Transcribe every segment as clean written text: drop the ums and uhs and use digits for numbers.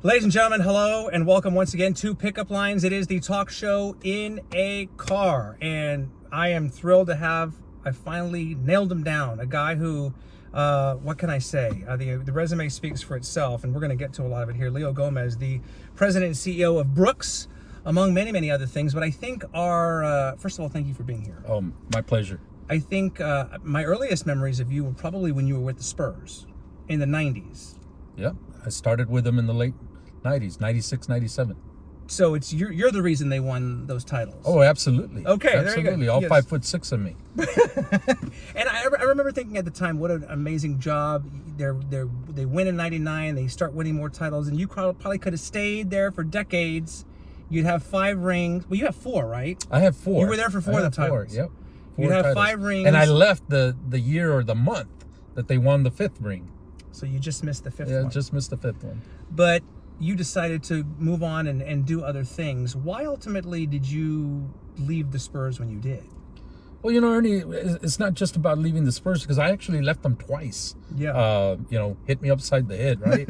Ladies and gentlemen, hello and welcome once again to Pickup Lines. It is the talk show in a car, and I am thrilled to have, I finally nailed him down, a guy who, what can I say? The resume speaks for itself, and we're going to get to a lot of it here. Leo Gomez, the president and CEO of Brooks, among many, many other things. But I think first of all, thank you for being here. Oh, my pleasure. I think my earliest memories of you were probably when you were with the Spurs in the 90s. Yep, I started with them in the late 90s, 96, 97. So it's you're the reason they won those titles. Oh, absolutely. Okay, absolutely. there you go. All Yes. 5'6" of me. And I remember thinking at the time, what an amazing job. They win in 99, they start winning more titles, and you probably could have stayed there for decades. You'd have 5 rings. Well, you have 4, right? I have 4. You were there for 4 of the I have 4, titles. Yep. 4 You'd have titles. 5 rings. And I left the year or the month that they won the 5th ring. So you just missed the 5th Yeah, one. just missed the 5th one. But you decided to move on and do other things. Why ultimately did you leave the Spurs when you did? Well, you know, Ernie, it's not just about leaving the Spurs, because I actually left them twice. Yeah. Hit me upside the head, right?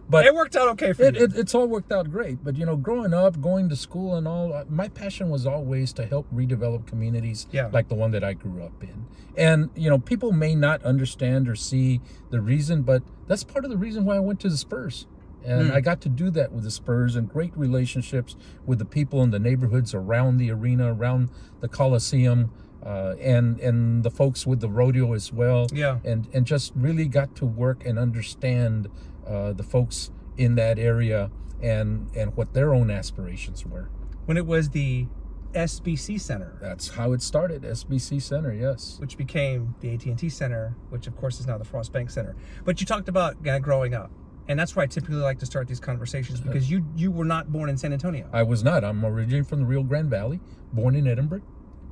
But it worked out okay for you. It's all worked out great. But, growing up, going to school and all, my passion was always to help redevelop communities like the one that I grew up in. And, people may not understand or see the reason, but that's part of the reason why I went to the Spurs. And I got to do that with the Spurs, and great relationships with the people in the neighborhoods around the arena, around the Coliseum, and the folks with the rodeo as well. Yeah. And just really got to work and understand the folks in that area and what their own aspirations were. When it was the SBC Center. That's how it started, SBC Center, yes. Which became the AT&T Center, which of course is now the Frost Bank Center. But you talked about growing up. And that's where I typically like to start these conversations, because you were not born in San Antonio. I was not. I'm originally from the Rio Grande Valley, born in Edinburgh,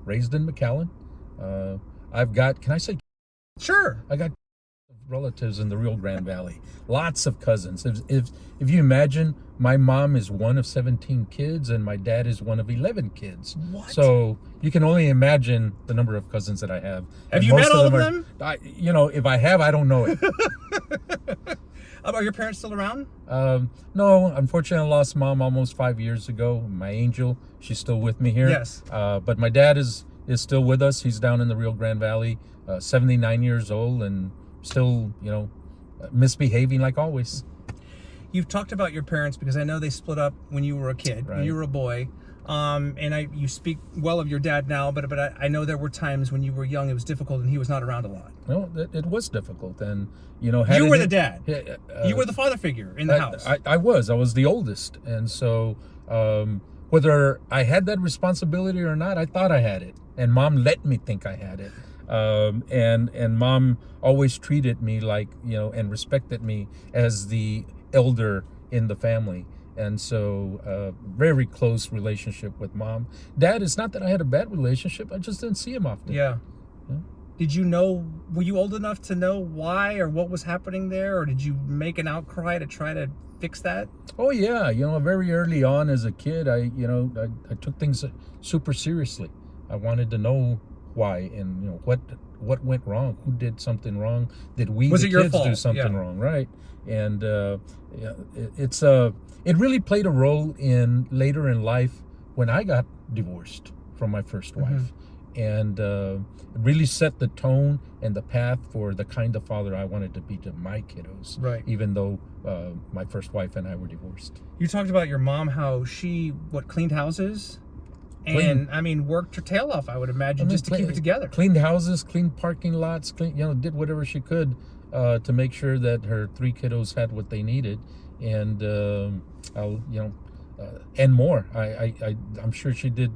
raised in McAllen. I've got, can I say? Sure. I got relatives in the Rio Grande Valley. Lots of cousins. If you imagine, my mom is one of 17 kids and my dad is one of 11 kids. What? So you can only imagine the number of cousins that I have. Have you met all of them? If I have, I don't know it. Are your parents still around? No, unfortunately, I lost mom almost 5 years ago. My angel, she's still with me here. Yes. But my dad is still with us. He's down in the Rio Grande Valley, 79 years old, and still, misbehaving like always. You've talked about your parents, because I know they split up when you were a kid, when you were a boy. You speak well of your dad now, but I know there were times when you were young, it was difficult, and he was not around a lot. No, it was difficult, and you were the dad. You were the father figure in the house. I was the oldest, and so whether I had that responsibility or not, I thought I had it, and mom let me think I had it. And mom always treated me like, and respected me as the elder in the family. And so very close relationship with mom. Dad, it's not that I had a bad relationship, I just didn't see him often. Yeah. Were you old enough to know why or what was happening there, or did you make an outcry to try to fix that? Oh yeah, very early on as a kid, I took things super seriously. I wanted to know why, and what went wrong, who did something wrong, did we the kids do something wrong, right? And it really played a role in later in life when I got divorced from my first wife, and it really set the tone and the path for the kind of father I wanted to be to my kiddos. Right. Even though my first wife and I were divorced. You talked about your mom, how she cleaned houses. And worked her tail off, I would imagine, just to keep it together. Cleaned houses, cleaned parking lots, did whatever she could to make sure that her 3 kiddos had what they needed, and and more. I'm sure she did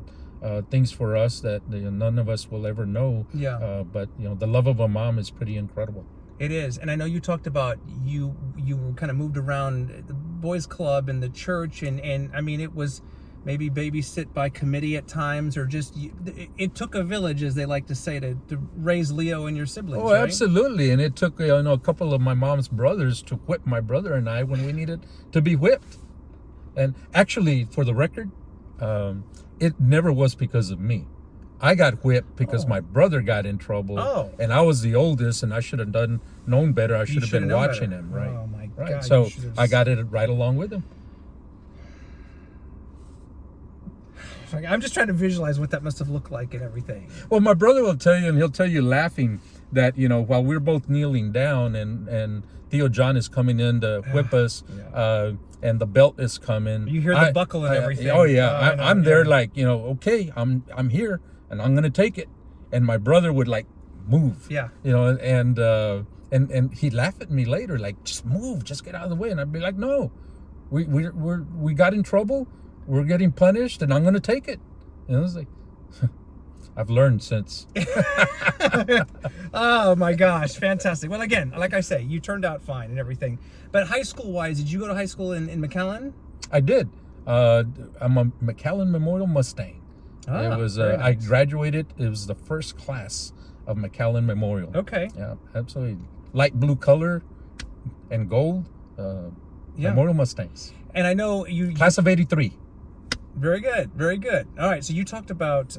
things for us that none of us will ever know. Yeah. But the love of a mom is pretty incredible. It is, and I know you talked about you were kind of moved around the boys' club and the church, and it was maybe babysit by committee at times, or just it took a village, as they like to say, to raise Leo and your siblings. Oh, right? Absolutely. And it took a couple of my mom's brothers to whip my brother and I when we needed to be whipped. And actually, for the record, it never was because of me. I got whipped because my brother got in trouble, and I was the oldest, and I should have known better. I should have been watching him, right? Oh my Right. God, So you should've- I got it right along with him. I'm just trying to visualize what that must have looked like and everything. Well, my brother will tell you, and he'll tell you laughing, that, while we're both kneeling down and Theo John is coming in to whip us, Yeah. and the belt is coming. You hear the buckle and everything. Oh yeah, I know, I'm there yeah. like, okay, I'm here and I'm gonna take it. And my brother would like move. Yeah. And he'd laugh at me later, like, just move, just get out of the way. And I'd be like, no, we got in trouble, we're getting punished, and I'm gonna take it. It's like, I've learned since. Oh my gosh, fantastic. Well, again, like I say, you turned out fine and everything. But high school wise, did you go to high school in McAllen? I did. I'm a McAllen Memorial Mustang. Ah, It was very I nice. graduated. It was the first class of McAllen Memorial. Okay. Yeah, absolutely. Light blue color and gold. Yeah. Memorial Mustangs. And I know you Class of '83. very good, very good. All right, so you talked about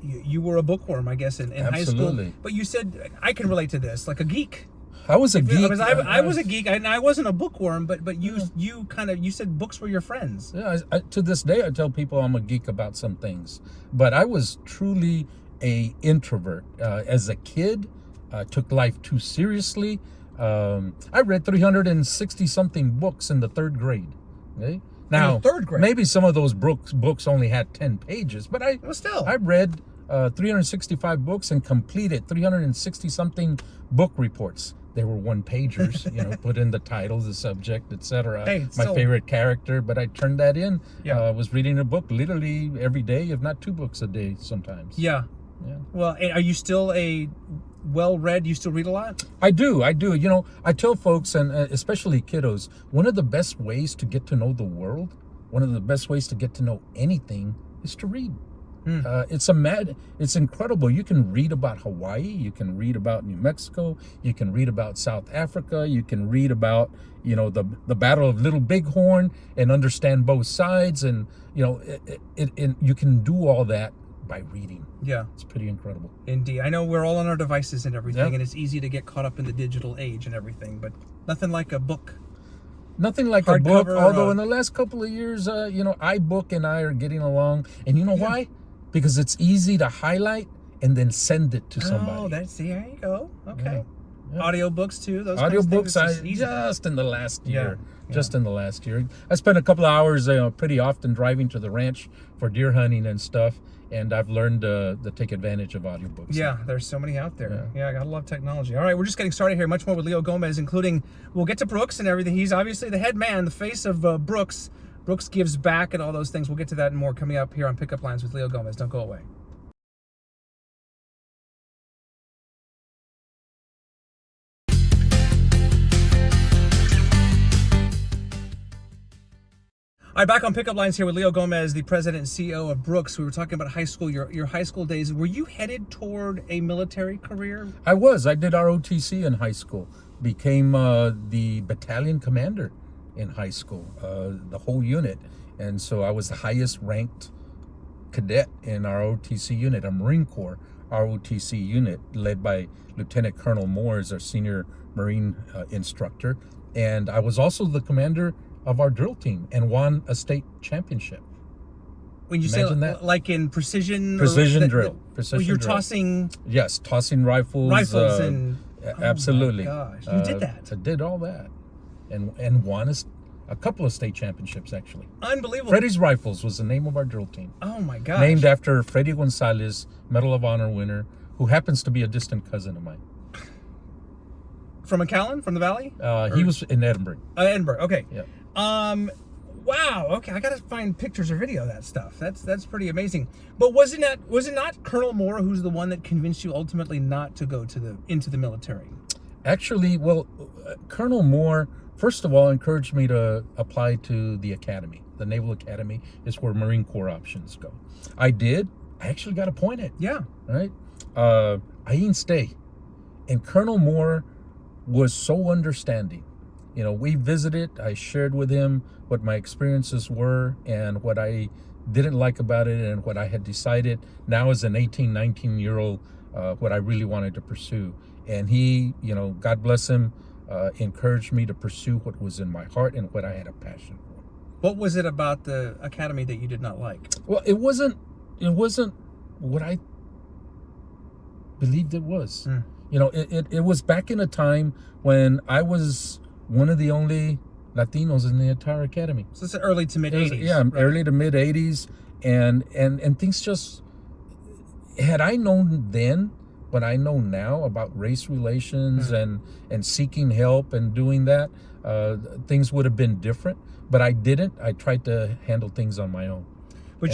you were a bookworm, I guess, in high school. Absolutely. But you said, I can relate to this, like a geek. I was a geek. Because I was a geek, and I wasn't a bookworm, but you said books were your friends. Yeah, to this day, I tell people I'm a geek about some things. But I was truly a introvert. As a kid, I took life too seriously. I read 360 something books in the third grade. Okay? Now, third grade? maybe some of those books only had 10 pages, but I Well, still. read 365 books and completed 360 something book reports. They were one pagers, put in the title, the subject, etc. Hey, My still- favorite character, but I turned that in. Yeah. I was reading a book literally every day, if not 2 books a day sometimes. Yeah. Yeah. Well, and are you still a well-read? You still read a lot? I do. I tell folks, and especially kiddos, one of the best ways to get to know the world, one of the best ways to get to know anything is to read. It's incredible. You can read about Hawaii, you can read about New Mexico, you can read about South Africa, you can read about, the Battle of Little Bighorn and understand both sides, and you can do all that by reading. Yeah, It's pretty incredible. indeed. I know we're all on our devices and everything, Yeah. and it's easy to get caught up in the digital age and everything, but nothing like a book. Nothing like a book, Hardcover, although in the last couple of years, iBook and I are getting along. And you know why? Because it's easy to highlight and then send it to somebody. Oh, there you go. Okay. Yeah. Audiobooks too. Those kinds of things, Audiobooks, it's just easy. just in the last year. Yeah. Just in the last year. I spent a couple of hours pretty often driving to the ranch for deer hunting and stuff. And I've learned to take advantage of audiobooks. Yeah, there's so many out there. Yeah, I gotta love technology. All right, we're just getting started here. Much more with Leo Gomez, including, we'll get to Brooks and everything. He's obviously the head man, the face of Brooks. Brooks gives back and all those things. We'll get to that and more coming up here on Pickup Lines with Leo Gomez. Don't go away. All right, back on Pickup Lines here with Leo Gomez, the president and CEO of Brooks. We were talking about high school, your high school days. Were you headed toward a military career? I did ROTC in high school. Became the battalion commander in high school, the whole unit. And so I was the highest ranked cadet in our ROTC unit, a Marine Corps ROTC unit led by Lieutenant Colonel Moore as our senior Marine instructor. And I was also the commander of our drill team and won a state championship. When you Imagine say that. like in precision drill. Precision you're drill. tossing Yes, tossing rifles. rifles and absolutely. Oh my gosh, you did that. I did all that, and won a couple of state championships actually. Unbelievable. Freddie's Rifles was the name of our drill team, Oh my gosh. named after Freddie Gonzalez, Medal of Honor winner, who happens to be a distant cousin of mine. From McAllen, from the Valley? He was in Edinburgh. Edinburgh. Okay. Yeah. Wow. Okay, I gotta find pictures or video of that stuff. That's pretty amazing. But was it not Colonel Moore who's the one that convinced you ultimately not to go into the military? Actually, Colonel Moore, first of all, encouraged me to apply to the academy. The Naval Academy is where Marine Corps options go. I did. I actually got appointed. Yeah. Right? I didn't stay. And Colonel Moore was so understanding. We visited, I shared with him what my experiences were and what I didn't like about it and what I had decided now as an 18, 19-year-old, what I really wanted to pursue. And he, God bless him, encouraged me to pursue what was in my heart and what I had a passion for. What was it about the academy that you did not like? Well, it wasn't what I believed it was. You know, it was back in a time when I was one of the only Latinos in the entire academy. So it's early to mid 80s. Yeah, right? Early to mid 80s. And things just, had I known then what I know now about race relations and seeking help and doing that, things would have been different. But I didn't. I tried to handle things on my own. But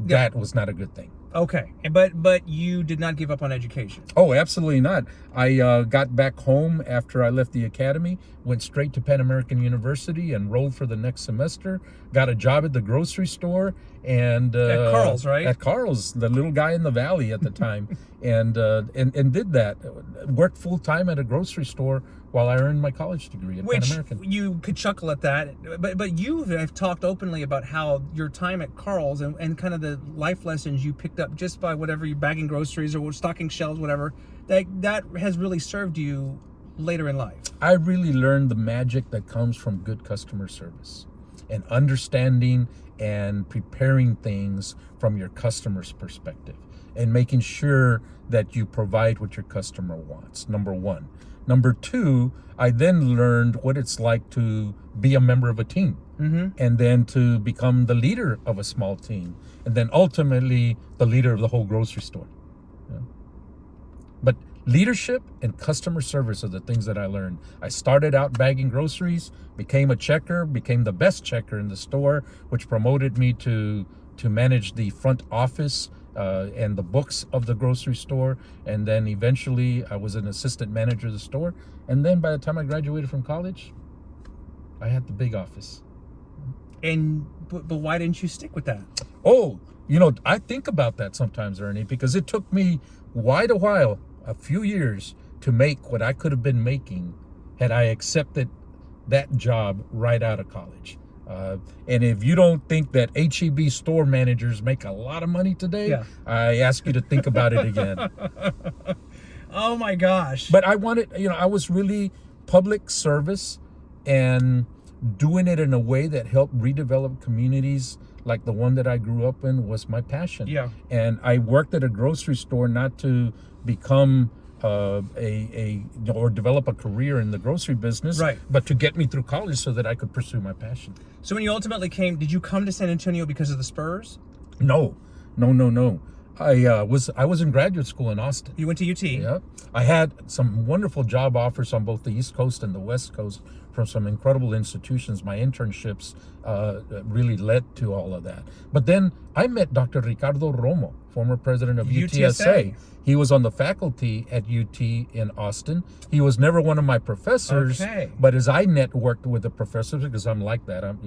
that was not a good thing. Okay, but you did not give up on education. Oh, absolutely not. I got back home after I left the academy, went straight to Pan American University, enrolled for the next semester, got a job at the grocery store, and at Carl's, right? At Carl's, the little guy in the valley at the time, and did that. Worked full time at a grocery store while I earned my college degree at Pan American. You could chuckle at that, but you have talked openly about how your time at Carl's and kind of the life lessons you picked up just by whatever you're bagging groceries or stocking shelves, whatever, that has really served you later in life. I really learned the magic that comes from good customer service and understanding and preparing things from your customer's perspective and making sure that you provide what your customer wants, number one. Number two, I then learned what it's like to be a member of a team, and then to become the leader of a small team, and then ultimately the leader of the whole grocery store. Yeah. But leadership and customer service are the things that I learned. I started out bagging groceries, became a checker, became the best checker in the store, which promoted me to manage the front office and the books of the grocery store. And then eventually I was an assistant manager of the store. And then by the time I graduated from college, I had the big office. But why didn't you stick with that? Oh, you know, I think about that sometimes, Ernie, because it took me quite a while, a few years, to make what I could have been making had I accepted that job right out of college. And if you don't think that H-E-B store managers make a lot of money today, I ask you to think about it again. Oh my gosh. But I wanted, you know, I was really public service and doing it in a way that helped redevelop communities like the one that I grew up in was my passion. Yeah. And I worked at a grocery store not to become or develop a career in the grocery business, right, but to get me through college so that I could pursue my passion. So when you ultimately did you come to San Antonio because of the Spurs? No. I was in graduate school in Austin. You went to UT? Yeah. I had some wonderful job offers on both the East Coast and the West Coast from some incredible institutions. My internships really led to all of that. But then I met Dr. Ricardo Romo, former president of UTSA. He was on the faculty at UT in Austin. He was never one of my professors, but as I networked with the professors, because I'm like that, I'm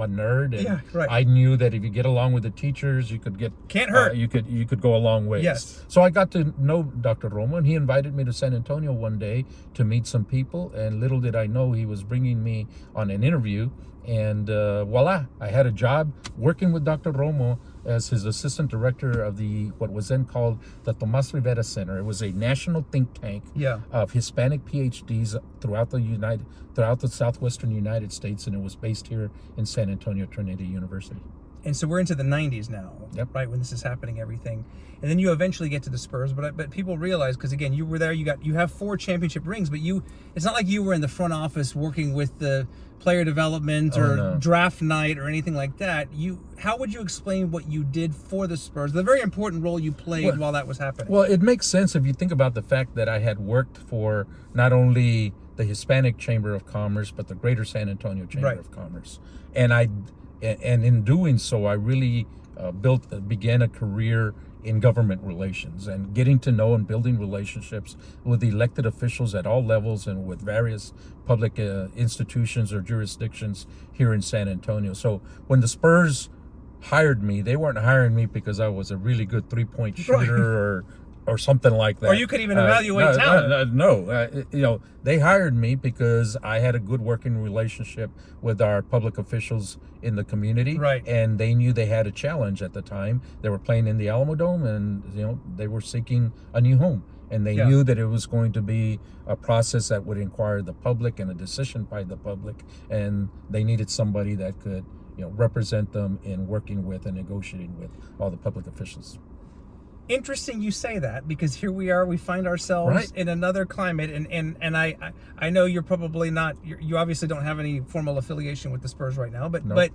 a nerd, and I knew that if you get along with the teachers, you could can't hurt. You could go a long ways. Yes. So I got to know Dr. Romo, and he invited me to San Antonio one day to meet some people, and little did I know he was bringing me on an interview, and voila, I had a job working with Dr. Romo as his assistant director of what was then called the Tomas Rivera Center. It was a national think tank of Hispanic PhDs throughout the southwestern United States, and it was based here in San Antonio Trinity University. And so we're into the 90s now, right, when this is happening, everything. And then you eventually get to the Spurs, but people realize, because again, you were there, you have 4 championship rings, but it's not like you were in the front office working with the player development or draft night or anything like that. How would you explain what you did for the Spurs, the very important role you played while that was happening? Well, it makes sense if you think about the fact that I had worked for not only the Hispanic Chamber of Commerce, but the Greater San Antonio Chamber of Commerce. And in doing so, I really began a career in government relations and getting to know and building relationships with elected officials at all levels and with various public institutions or jurisdictions here in San Antonio. So when the Spurs hired me, they weren't hiring me because I was a really good three-point shooter or something like that. Or you could even evaluate talent. No, they hired me because I had a good working relationship with our public officials in the community. Right. And they knew they had a challenge at the time. They were playing in the Alamo Dome, and they were seeking a new home. and they knew that it was going to be a process that would inquire the public and a decision by the public, and they needed somebody that could, represent them in working with and negotiating with all the public officials. Interesting you say that, because here we are, we find ourselves in another climate, and I know you're probably not, you obviously don't have any formal affiliation with the Spurs right now, but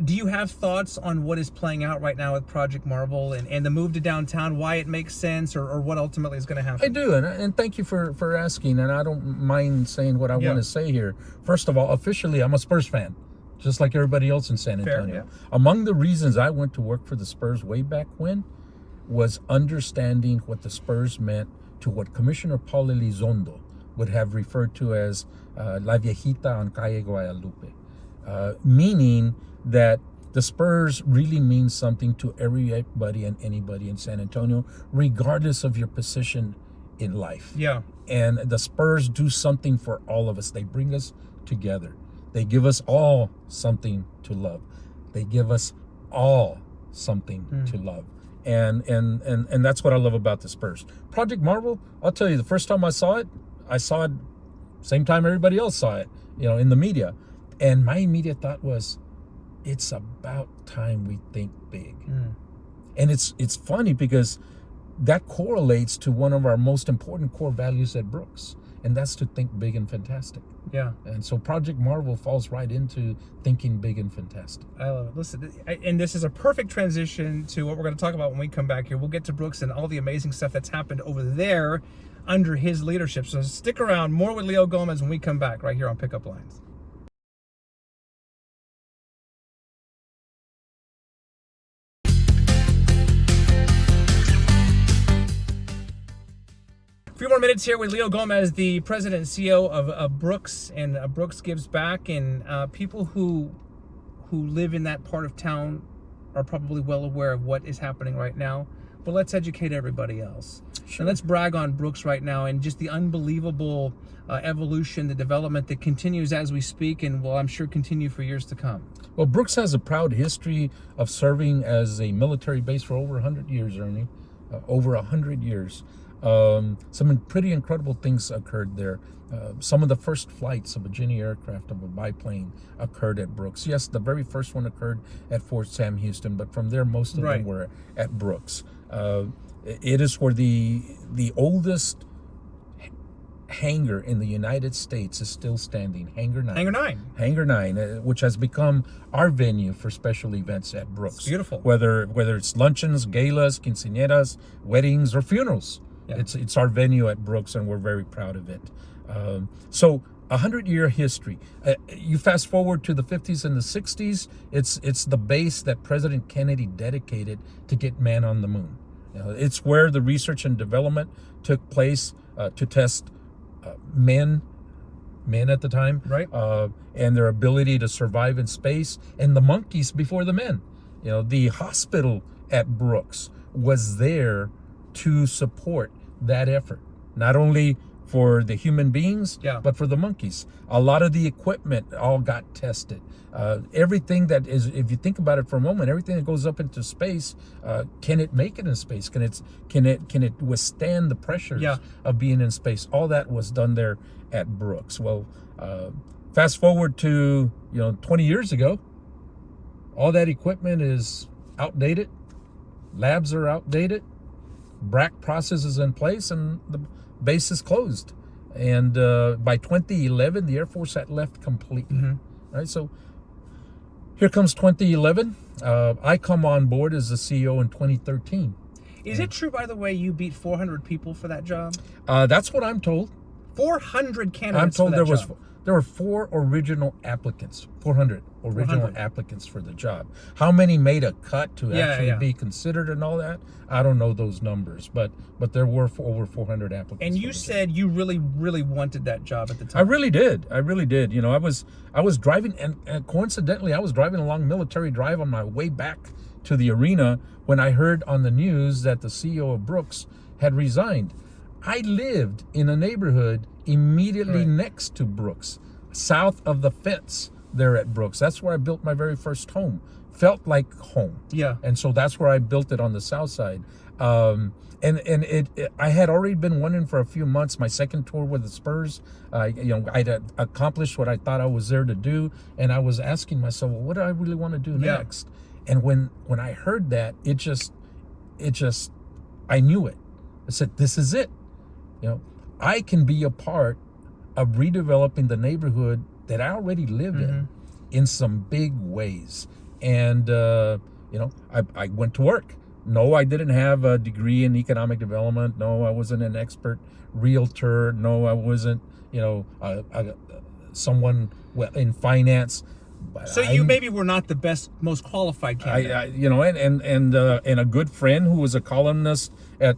do you have thoughts on what is playing out right now with Project Marvel and the move to downtown, why it makes sense, or what ultimately is going to happen? I do, and thank you for asking, and I don't mind saying what I want to say here. First of all, officially, I'm a Spurs fan, just like everybody else in San Antonio. Among the reasons I went to work for the Spurs way back when was understanding what the Spurs meant to what Commissioner Paul Elizondo would have referred to as La Viejita on Calle Guadalupe, meaning that the Spurs really mean something to everybody and anybody in San Antonio, regardless of your position in life. Yeah. And the Spurs do something for all of us. They bring us together. They give us all something to love. They give us all something to love. And that's what I love about the Spurs. Project Marvel, I'll tell you, the first time I saw it same time everybody else saw it, in the media. And my immediate thought was, it's about time we think big. And it's funny because that correlates to one of our most important core values at Brooks, and that's to think big and fantastic. Yeah. And so Project Marvel falls right into thinking big and fantastic. I love it. Listen, and this is a perfect transition to what we're going to talk about when we come back here. We'll get to Brooks and all the amazing stuff that's happened over there under his leadership. So stick around. More with Leo Gomez when we come back right here on Pickup Lines. A few more minutes here with Leo Gomez, the president and CEO of Brooks, and Brooks Gives Back. And people who live in that part of town are probably well aware of what is happening right now. But let's educate everybody else. Sure. And let's brag on Brooks right now and just the unbelievable evolution, the development that continues as we speak, and will, I'm sure, continue for years to come. Well, Brooks has a proud history of serving as a military base for over 100 years, Ernie. Over 100 years. Some pretty incredible things occurred there. Some of the first flights of a Jenny aircraft, of a biplane, occurred at Brooks. Yes, the very first one occurred at Fort Sam Houston, but from there most of them were at Brooks. It is where the oldest hangar in the United States is still standing, Hangar 9. Hangar 9, which has become our venue for special events at Brooks. It's beautiful. Whether it's luncheons, galas, quinceañeras, weddings, or funerals. Yeah. It's our venue at Brooks, and we're very proud of it. So 100-year history. You fast forward to the 50s and the 60s, it's the base that President Kennedy dedicated to get man on the moon. It's where the research and development took place to test men at the time, and their ability to survive in space, and the monkeys before the men. The hospital at Brooks was there to support that effort, not only for the human beings, but for the monkeys. A lot of the equipment all got tested. Everything that is, if you think about it for a moment, everything that goes up into space, can it make it in space? Can it withstand the pressures of being in space? All that was done there at Brooks. Well, fast forward to 20 years ago, all that equipment is outdated. Labs are outdated. BRAC process is in place, and the base is closed. And by 2011, the Air Force had left completely. Right, so here comes 2011. I come on board as the CEO in 2013. Is it true, by the way, you beat 400 people for that job? That's what I'm told. 400 candidates. I'm told for that job. There were 4 original applicants, 400 original applicants for the job. How many made a cut to actually be considered and all that? I don't know those numbers, but there were over 400 applicants. And you said you really, really wanted that job at the time. I really did. I was driving, and coincidentally, I was driving along Military Drive on my way back to the arena when I heard on the news that the CEO of Brooks had resigned. I lived in a neighborhood immediately next to Brooks, south of the fence there at Brooks. That's where I built my very first home. Felt like home. Yeah. And so that's where I built it, on the south side. I had already been wondering for a few months. My second tour with the Spurs, I'd accomplished what I thought I was there to do, and I was asking myself, well, what do I really want to do next? And when I heard that, I knew it. I said, this is it. I can be a part of redeveloping the neighborhood that I already live in some big ways. And I went to work. No, I didn't have a degree in economic development. No, I wasn't an expert realtor. No, I wasn't, someone in finance. But so you maybe were not the best, most qualified candidate. And a good friend who was a columnist at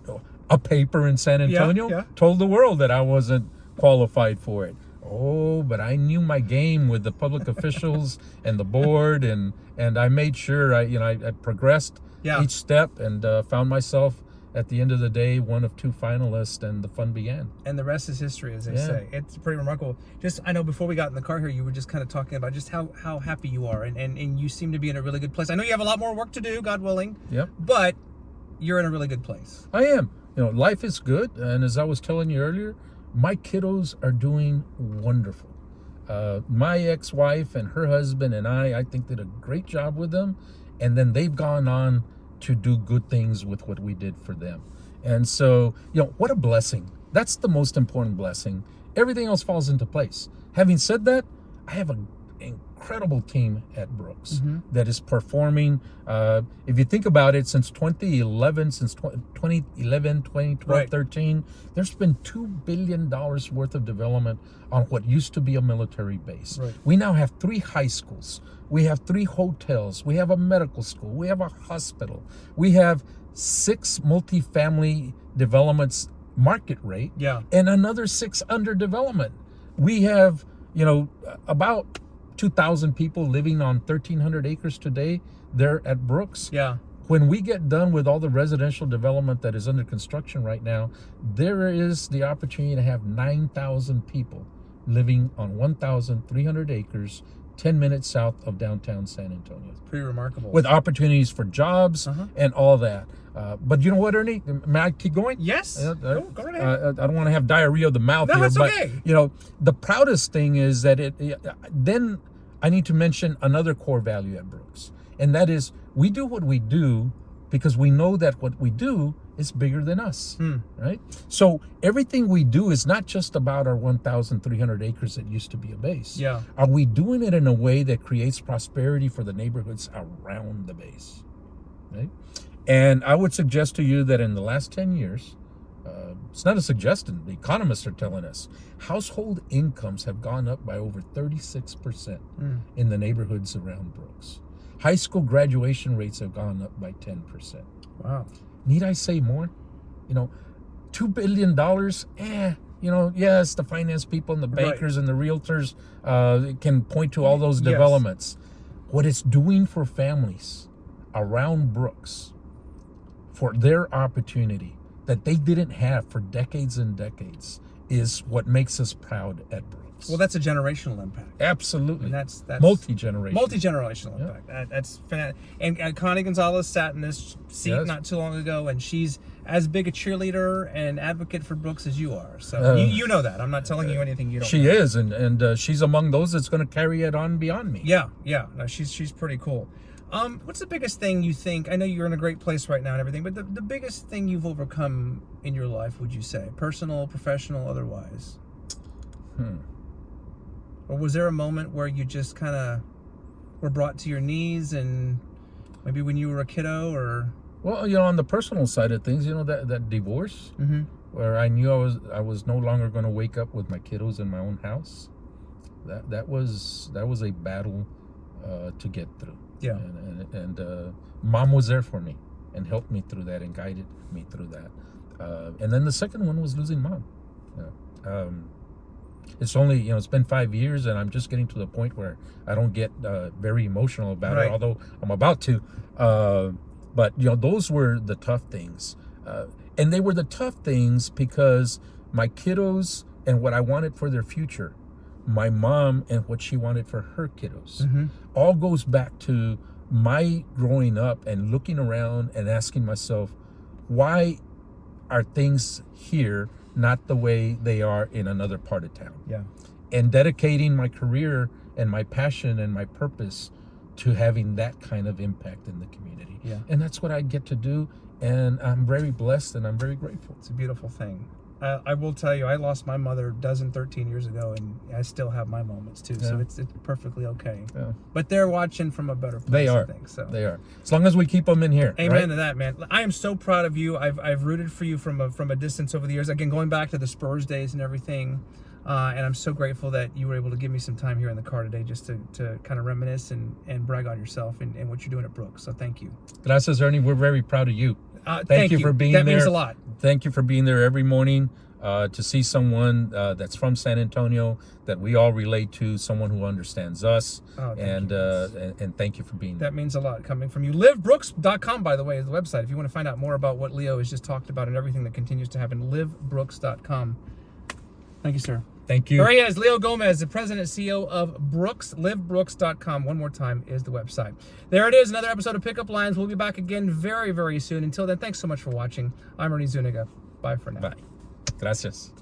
a paper in San Antonio told the world that I wasn't qualified for it. Oh, but I knew my game with the public officials and the board, and I made sure I progressed each step, and found myself at the end of the day one of 2 finalists, and the fun began. And the rest is history, as they say. It's pretty remarkable. I know before we got in the car here, you were just kind of talking about just how happy you are, and you seem to be in a really good place. I know you have a lot more work to do, God willing. Yep. But you're in a really good place. I am. Life is good, and as I was telling you earlier, my kiddos are doing wonderful. My ex-wife and her husband and I think did a great job with them, and then they've gone on to do good things with what we did for them. And so, what a blessing. That's the most important blessing. Everything else falls into place. Having said that, I have an incredible team at Brooks that is performing. If you think about it, since 2011, 2012, 13, there's been $2 billion worth of development on what used to be a military base. Right. We now have 3 high schools. We have 3 hotels. We have a medical school. We have a hospital. We have 6 multifamily developments market rate, and another 6 under development. We have, about 2,000 people living on 1,300 acres today there at Brooks. Yeah. When we get done with all the residential development that is under construction right now, there is the opportunity to have 9,000 people living on 1,300 acres, 10 minutes south of downtown San Antonio. Pretty remarkable. With opportunities for jobs and all that. But you know what, Ernie? May I keep going? Yes. Go right ahead. I don't want to have diarrhea of the mouth No, here. that's but, okay. the proudest thing is that then I need to mention another core value at Brooks. And that is, we do what we do because we know that what we do is bigger than us, right? So everything we do is not just about our 1,300 acres that used to be a base. Yeah. Are we doing it in a way that creates prosperity for the neighborhoods around the base, right? And I would suggest to you that in the last 10 years, it's not a suggestion, the economists are telling us, household incomes have gone up by over 36% in the neighborhoods around Brooks. High school graduation rates have gone up by 10%. Wow. Need I say more? $2 billion, yes, the finance people and the bankers and the realtors can point to all those developments. What it's doing for families around Brooks, for their opportunity that they didn't have for decades and decades, is what makes us proud at Brooks. Well, that's a generational impact. Absolutely. And that's multi-generational. Multi-generational impact. That's fantastic. And Connie Gonzalez sat in this seat not too long ago, and she's as big a cheerleader and advocate for Brooks as you are. So you know that. I'm not telling you anything you don't know. She is, and she's among those that's going to carry it on beyond me. Yeah. No, she's pretty cool. What's the biggest thing you think? I know you're in a great place right now and everything, but the biggest thing you've overcome in your life, would you say? Personal, professional, otherwise? Or was there a moment where you just kind of were brought to your knees, and maybe when you were a kiddo, or? Well, on the personal side of things, that divorce, where I knew I was no longer going to wake up with my kiddos in my own house. That was a battle to get through. Yeah. And Mom was there for me and helped me through that and guided me through that. And then the second one was losing Mom. It's only, it's been 5 years, and I'm just getting to the point where I don't get very emotional about it, although I'm about to. But, those were the tough things. And they were the tough things because my kiddos and what I wanted for their future, my mom and what she wanted for her kiddos, all goes back to my growing up and looking around and asking myself, why are things here not the way they are in another part of town? Yeah. And dedicating my career and my passion and my purpose to having that kind of impact in the community. Yeah. And that's what I get to do. And I'm very blessed and I'm very grateful. It's a beautiful thing. I will tell you, I lost my mother 13 years ago, and I still have my moments too. So it's perfectly okay. Yeah. But they're watching from a better place. They are. I think, so. They are. As long as we keep them in here. Amen right? to that, man. I am so proud of you. I've rooted for you from a distance over the years. Again, going back to the Spurs days and everything. And I'm so grateful that you were able to give me some time here in the car today just to kind of reminisce and brag on yourself and what you're doing at Brooks. So thank you. Gracias, Ernie. We're very proud of you. Thank you for being there. That means a lot. Thank you for being there every morning to see someone that's from San Antonio that we all relate to, someone who understands us. And thank you for being there. That means a lot coming from you. LiveBrooks.com, by the way, is the website. If you want to find out more about what Leo has just talked about and everything that continues to happen, LiveBrooks.com. Thank you, sir. Thank you. There he is, Leo Gomez, the president and CEO of Brooks. LiveBrooks.com. One more time is the website. There it is, another episode of Pickup Lines. We'll be back again very, very soon. Until then, thanks so much for watching. I'm Ernie Zuniga. Bye for now. Bye. Gracias.